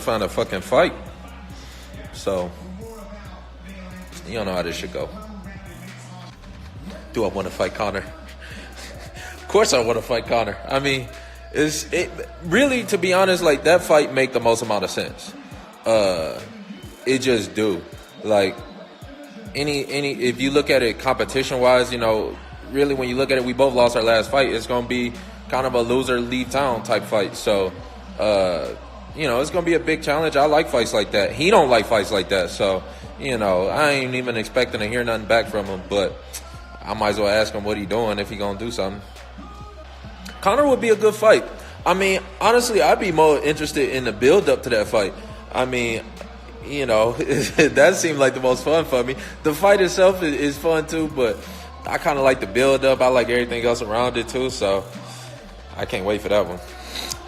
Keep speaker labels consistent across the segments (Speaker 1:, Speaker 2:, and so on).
Speaker 1: find a fucking fight. So, you don't know how this should go. Do I want to fight Conor? Of course I want to fight Conor. I mean, really, to be honest, like, that fight make the most amount of sense. It just do. Like, if you look at it competition-wise, you know, really when you look at it, we both lost our last fight. It's going to be kind of a loser leave town type fight. So, you know, it's going to be a big challenge. I like fights like that. He don't like fights like that. So, you know, I ain't even expecting to hear nothing back from him. But I might as well ask him what he doing if he going to do something. Conor would be a good fight. I mean, honestly, I'd be more interested in the build-up to that fight. I mean, you know, that seemed like the most fun for me. The fight itself is fun too, but I kind of like the build-up. I like everything else around it too, so I can't wait for that one.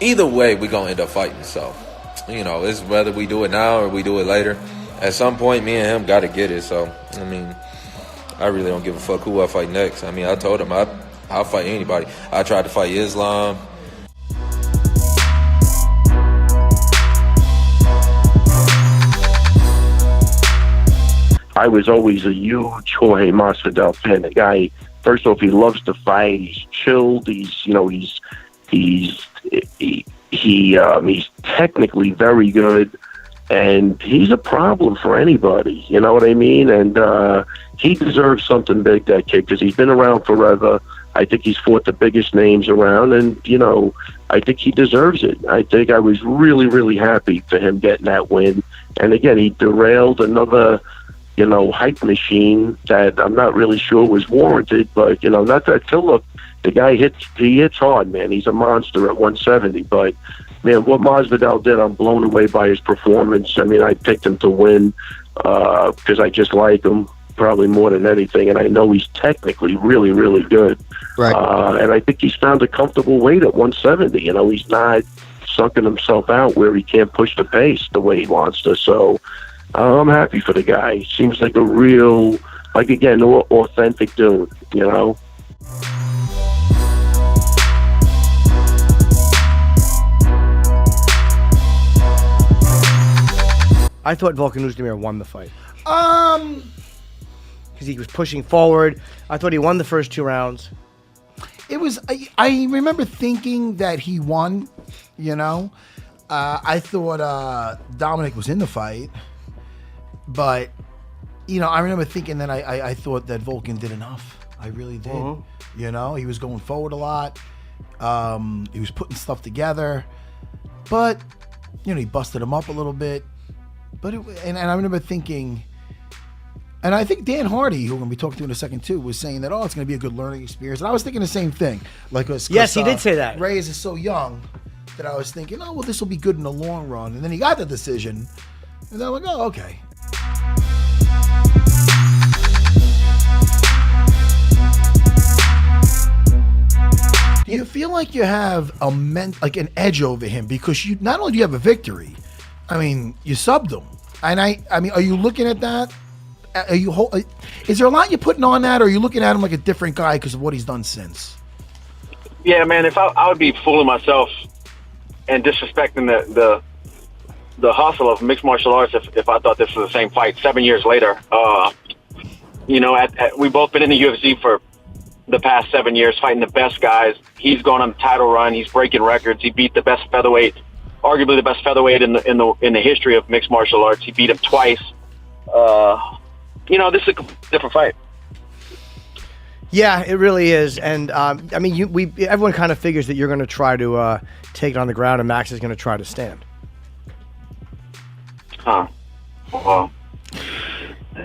Speaker 1: Either way, we're going to end up fighting, so, you know, it's whether we do it now or we do it later. At some point, me and him got to get it, so, I mean, I really don't give a fuck who I fight next. I mean, I told him I'll fight anybody. I tried to fight Islam.
Speaker 2: I was always a huge Jorge Masvidal fan. The guy, first off, he loves to fight. He's chilled. He's technically very good, and he's a problem for anybody. You know what I mean? And he deserves something big, that kid, because he's been around forever. I think he's fought the biggest names around, and, you know, I think he deserves it. I think I was really, really happy for him getting that win. And again, he derailed another, you know, hype machine that I'm not really sure was warranted, but, you know, not that killer. The guy hits hard, man. He's a monster at 170, but, man, what Masvidal did, I'm blown away by his performance. I mean, I picked him to win because I just like him probably more than anything, and I know he's technically really, really good.
Speaker 3: Right.
Speaker 2: And I think he's found a comfortable weight at 170. You know, he's not sunken himself out where he can't push the pace the way he wants to, so I'm happy for the guy. He seems like a real, like, again, authentic dude, you know?
Speaker 3: I thought Volkan Oezdemir won the fight. Because he was pushing forward. I thought he won the first 2 rounds.
Speaker 4: It was, I remember thinking that he won, you know? I thought Dominic was in the fight. But, you know, I remember thinking that I thought that Volkan did enough. I really did. Mm-hmm. You know, he was going forward a lot. He was putting stuff together. But, you know, he busted him up a little bit. But and I remember thinking, and I think Dan Hardy, who we're going to be talking to in a second too, was saying that, it's going to be a good learning experience. And I was thinking the same thing.
Speaker 3: Yes, he did say that.
Speaker 4: Reyes is so young that I was thinking, this will be good in the long run. And then he got the decision. And then I'm like, okay. Do you feel like you have an edge over him because you not only do you have a victory, I mean, you subbed him, and I mean, are you looking at that? Is there a lot you're putting on that, or are you looking at him like a different guy because of what he's done since?
Speaker 5: Yeah, man. If I would be fooling myself and disrespecting the hustle of mixed martial arts if I thought this was the same fight 7 years later. You know, we've both been in the UFC for the past 7 years, fighting the best guys. He's going on a title run. He's breaking records. He beat the best featherweight, arguably the best featherweight in the history of mixed martial arts. He beat him twice. You know, this is a different fight.
Speaker 3: Yeah, it really is. And I mean, everyone kind of figures that you're going to try to take it on the ground, and Max is going to try to stand.
Speaker 5: Well,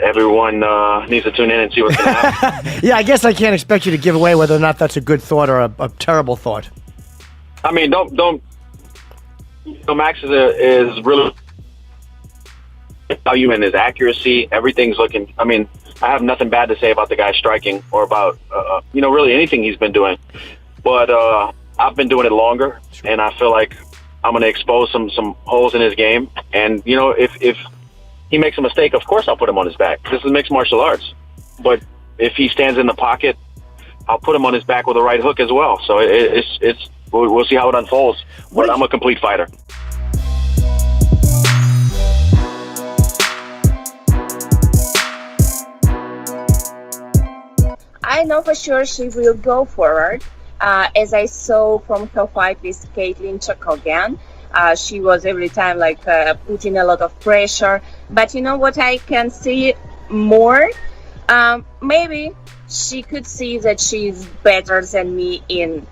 Speaker 5: everyone needs to tune in and see what's going to happen.
Speaker 3: Yeah, I guess I can't expect you to give away whether or not that's a good thought or a terrible thought.
Speaker 5: I mean, don't. Max is really value in his accuracy. Everything's looking. I mean, I have nothing bad to say about the guy striking or about really anything he's been doing. But I've been doing it longer, and I feel like I'm going to expose some holes in his game. And if he makes a mistake, of course I'll put him on his back. This is mixed martial arts. But if he stands in the pocket, I'll put him on his back with a right hook as well. So we'll see how it unfolds. But I'm a complete fighter.
Speaker 6: I know for sure she will go forward. As I saw from her fight with Caitlin Chokogan, she was every time putting a lot of pressure. But you know what I can see more? Maybe she could see that she's better than me in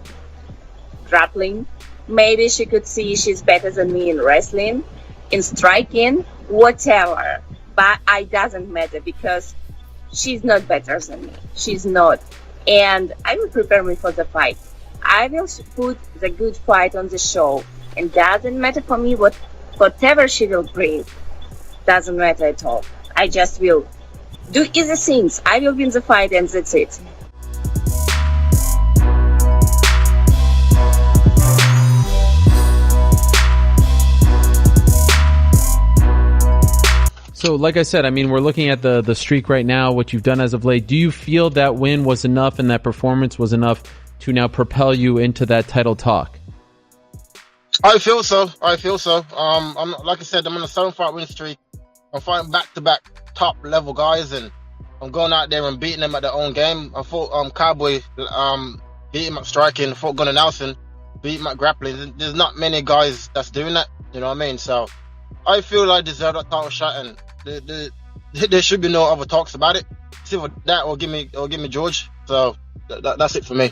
Speaker 6: grappling. Maybe she could see she's better than me in wrestling, in striking, whatever. But it doesn't matter because she's not better than me. She's not. And I will prepare me for the fight. I will put the good fight on the show. And doesn't matter for me whatever she will bring. Doesn't matter at all. I just will do easy things. I will win the fight and that's it.
Speaker 7: So, like I said, I mean, we're looking at the streak right now, what you've done as of late. Do you feel that win was enough and that performance was enough to now propel you into that title talk?
Speaker 8: I feel so. I'm like I said, I'm on a 7-fight win streak. I'm fighting back-to-back top-level guys, and I'm going out there and beating them at their own game. I fought Cowboy, beat him at striking. I fought Gunnar Nelson, beat him at grappling. There's not many guys that's doing that. You know what I mean? So I feel I deserve that title shot, and there should be no other talks about it. See what that or give me George. So that's it for me.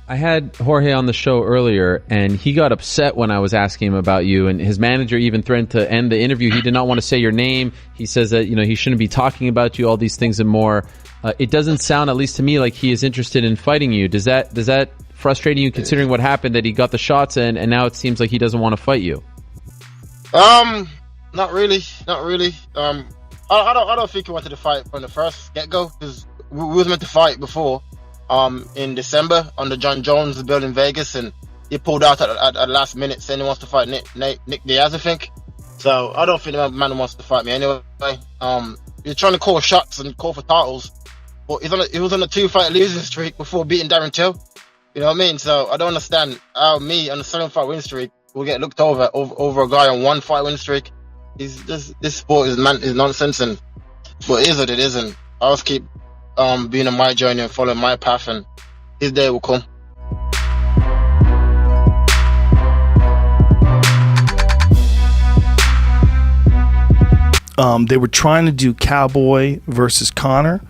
Speaker 7: I had Jorge on the show earlier, and he got upset when I was asking him about you, and his manager even threatened to end the interview. He did not want to say your name. He says that he shouldn't be talking about you, all these things and more. It doesn't sound, at least to me, like he is interested in fighting you. Does that frustrate you, considering what happened, that he got the shots and now it seems like he doesn't want to fight you?
Speaker 8: Not really. I don't think he wanted to fight from the first get-go, because we was meant to fight before. In December on the John Jones build in Vegas, and he pulled out at the last minute saying he wants to fight Nick Diaz, I think. So I don't think the man wants to fight me anyway. He's trying to call shots and call for titles, but he was on a 2-fight losing streak before beating Darren Till. You know what I mean? So I don't understand how me on a 7-fight win streak will get looked over a guy on 1-fight win streak. This sport is nonsense, but it is what it is, and I'll just keep being on my journey and following my path, and his day will come.
Speaker 9: They were trying to do Cowboy versus Conor,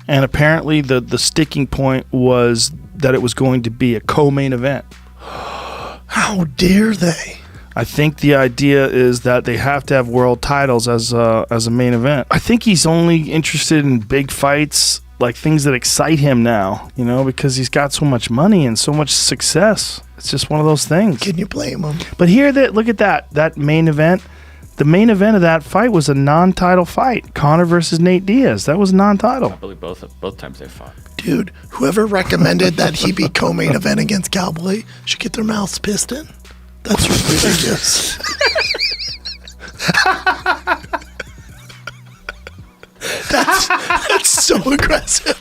Speaker 9: and apparently the sticking point was that it was going to be a co-main event.
Speaker 4: How dare they?
Speaker 9: I think the idea is that they have to have world titles as a main event. I think he's only interested in big fights, like things that excite him now, because he's got so much money and so much success. It's just one of those things.
Speaker 4: Can you blame him?
Speaker 9: But look at that main event. The main event of that fight was a non-title fight. Conor versus Nate Diaz. That was non-title.
Speaker 10: I believe both times they fought.
Speaker 4: Dude, whoever recommended that he be co-main event against Cowboy should get their mouths pissed in. That's ridiculous. That's so aggressive.